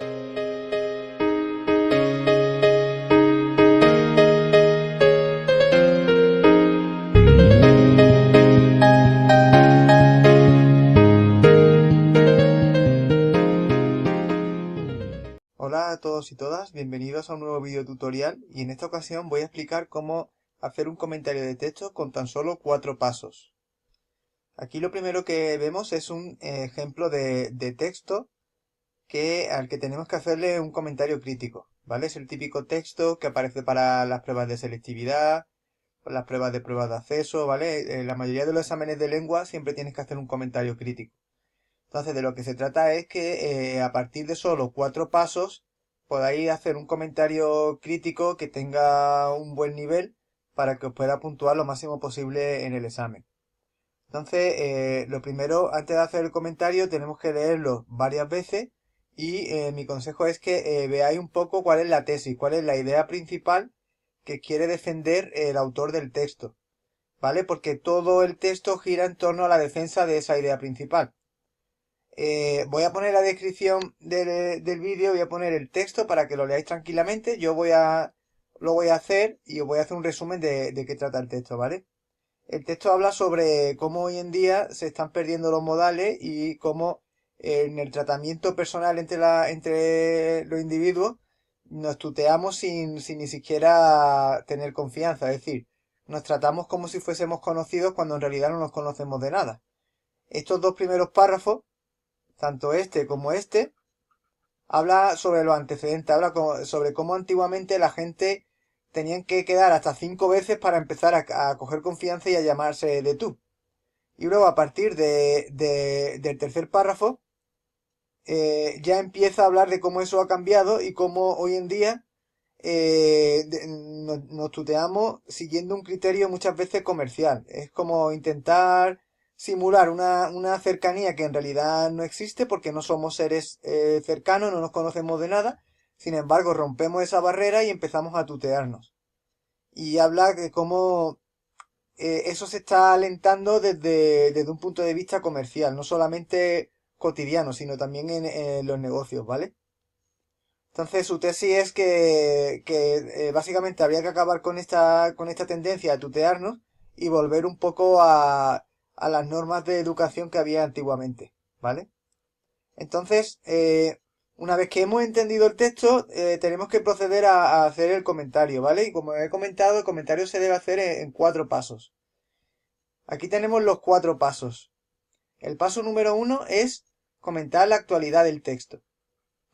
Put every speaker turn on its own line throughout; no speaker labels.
Hola a todos y todas, bienvenidos a un nuevo video tutorial y en esta ocasión voy a explicar cómo hacer un comentario de texto con tan solo 4 pasos. Aquí lo primero que vemos es un ejemplo de texto al que tenemos que hacerle un comentario crítico, ¿vale? Es el típico texto que aparece para las pruebas de selectividad, las pruebas de acceso, ¿vale? En la mayoría de los exámenes de lengua siempre tienes que hacer un comentario crítico. Entonces, de lo que se trata es que a partir de solo 4 pasos podáis hacer un comentario crítico que tenga un buen nivel para que os pueda puntuar lo máximo posible en el examen. Entonces, lo primero, antes de hacer el comentario, tenemos que leerlo varias veces y mi consejo es que veáis un poco cuál es la tesis, cuál es la idea principal que quiere defender el autor del texto, ¿vale? Porque todo el texto gira en torno a la defensa de esa idea principal. Voy a poner la descripción del vídeo, voy a poner el texto para que lo leáis tranquilamente. Lo voy a hacer y os voy a hacer un resumen de qué trata el texto, ¿vale? El texto habla sobre cómo hoy en día se están perdiendo los modales y cómo en el tratamiento personal entre los individuos nos tuteamos sin ni siquiera tener confianza. Es decir, nos tratamos como si fuésemos conocidos cuando en realidad no nos conocemos de nada. Estos dos primeros párrafos, tanto este como este, habla sobre los antecedentes, sobre cómo antiguamente la gente tenían que quedar hasta 5 veces para empezar a coger confianza y a llamarse de tú. Y luego a partir del tercer párrafo ya empieza a hablar de cómo eso ha cambiado y cómo hoy en día nos tuteamos siguiendo un criterio muchas veces comercial. Es como intentar simular una cercanía que en realidad no existe porque no somos seres cercanos, no nos conocemos de nada. Sin embargo, rompemos esa barrera y empezamos a tutearnos. Y habla de cómo eso se está alentando desde un punto de vista comercial, no solamente cotidiano, sino también en los negocios, ¿vale? Entonces su tesis es que básicamente habría que acabar con esta tendencia a tutearnos y volver un poco a las normas de educación que había antiguamente, ¿vale? Entonces, una vez que hemos entendido el texto, tenemos que proceder a hacer el comentario, ¿vale? Y como he comentado, el comentario se debe hacer en 4 pasos. Aquí tenemos los 4 pasos. El paso número 1 es comentar la actualidad del texto.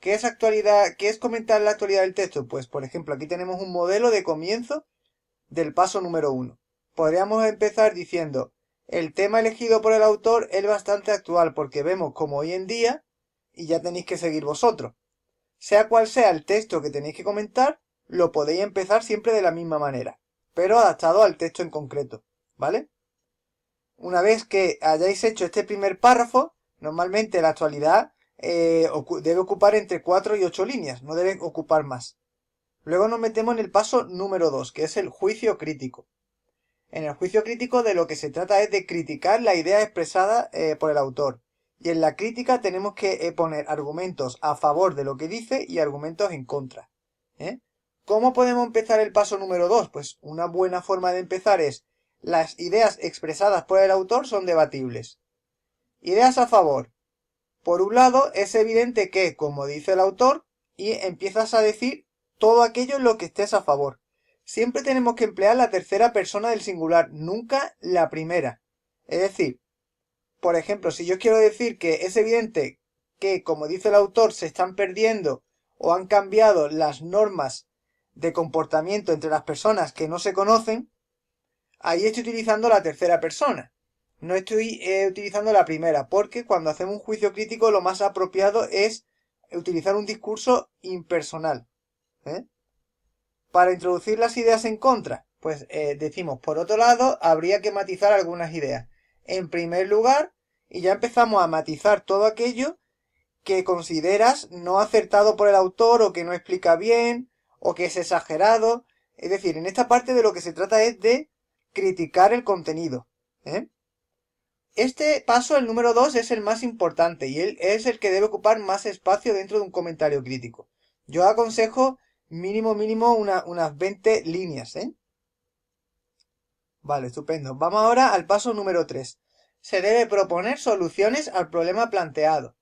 ¿Qué es actualidad? ¿Qué es comentar la actualidad del texto? Pues, por ejemplo, aquí tenemos un modelo de comienzo del paso número 1. Podríamos empezar diciendo, el tema elegido por el autor es bastante actual porque vemos como hoy en día, y ya tenéis que seguir vosotros. Sea cual sea el texto que tenéis que comentar, lo podéis empezar siempre de la misma manera, pero adaptado al texto en concreto, ¿vale? Una vez que hayáis hecho este primer párrafo, normalmente la actualidad debe ocupar entre 4 y 8 líneas, no debe ocupar más. Luego nos metemos en el paso número 2, que es el juicio crítico. En el juicio crítico de lo que se trata es de criticar la idea expresada por el autor. Y en la crítica tenemos que poner argumentos a favor de lo que dice y argumentos en contra. ¿Eh? ¿Cómo podemos empezar el paso número 2? Pues una buena forma de empezar es las ideas expresadas por el autor son debatibles. Ideas a favor. Por un lado, es evidente que, como dice el autor, y empiezas a decir todo aquello en lo que estés a favor. Siempre tenemos que emplear la tercera persona del singular, nunca la primera. Es decir, por ejemplo, si yo quiero decir que es evidente que, como dice el autor, se están perdiendo o han cambiado las normas de comportamiento entre las personas que no se conocen, ahí estoy utilizando la tercera persona. No estoy utilizando la primera, porque cuando hacemos un juicio crítico lo más apropiado es utilizar un discurso impersonal. ¿Eh? Para introducir las ideas en contra, pues decimos, por otro lado, habría que matizar algunas ideas. En primer lugar, y ya empezamos a matizar todo aquello que consideras no acertado por el autor o que no explica bien o que es exagerado. Es decir, en esta parte de lo que se trata es de criticar el contenido. ¿Eh? Este paso, el número 2, es el más importante y él es el que debe ocupar más espacio dentro de un comentario crítico. Yo aconsejo mínimo unas 20 líneas, ¿eh? Vale, estupendo. Vamos ahora al paso número 3. Se debe proponer soluciones al problema planteado.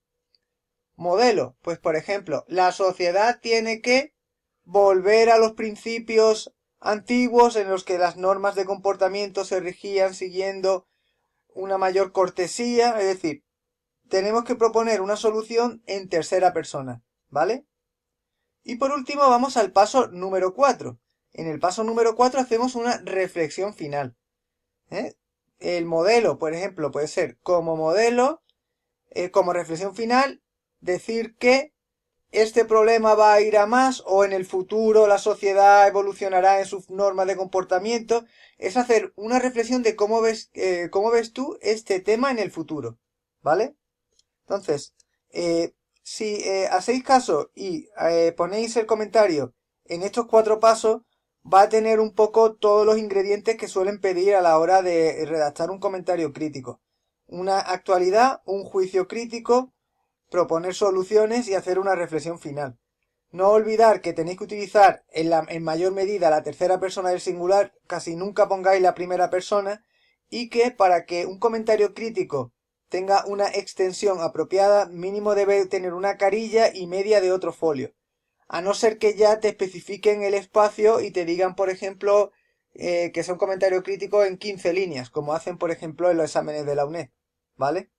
Modelo, pues por ejemplo, la sociedad tiene que volver a los principios antiguos en los que las normas de comportamiento se regían siguiendo una mayor cortesía, es decir, tenemos que proponer una solución en tercera persona, ¿vale? Y por último vamos al paso número 4. En el paso número 4 hacemos una reflexión final, ¿eh? El modelo, por ejemplo, puede ser como modelo, como reflexión final, decir que este problema va a ir a más o en el futuro la sociedad evolucionará en sus normas de comportamiento. Es hacer una reflexión de cómo ves tú este tema en el futuro, ¿vale? Entonces, si hacéis caso y ponéis el comentario en estos 4 pasos, va a tener un poco todos los ingredientes que suelen pedir a la hora de redactar un comentario crítico. Una actualidad, un juicio crítico, proponer soluciones y hacer una reflexión final. No olvidar que tenéis que utilizar en mayor medida la tercera persona del singular, casi nunca pongáis la primera persona, y que para que un comentario crítico tenga una extensión apropiada, mínimo debe tener una carilla y media de otro folio. A no ser que ya te especifiquen el espacio y te digan, por ejemplo, que sea un comentario crítico en 15 líneas, como hacen, por ejemplo, en los exámenes de la UNED. ¿Vale?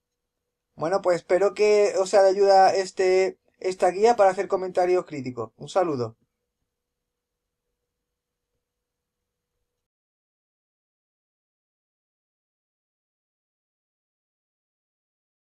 Bueno, pues espero que os sea de ayuda esta guía para hacer comentarios críticos. Un saludo.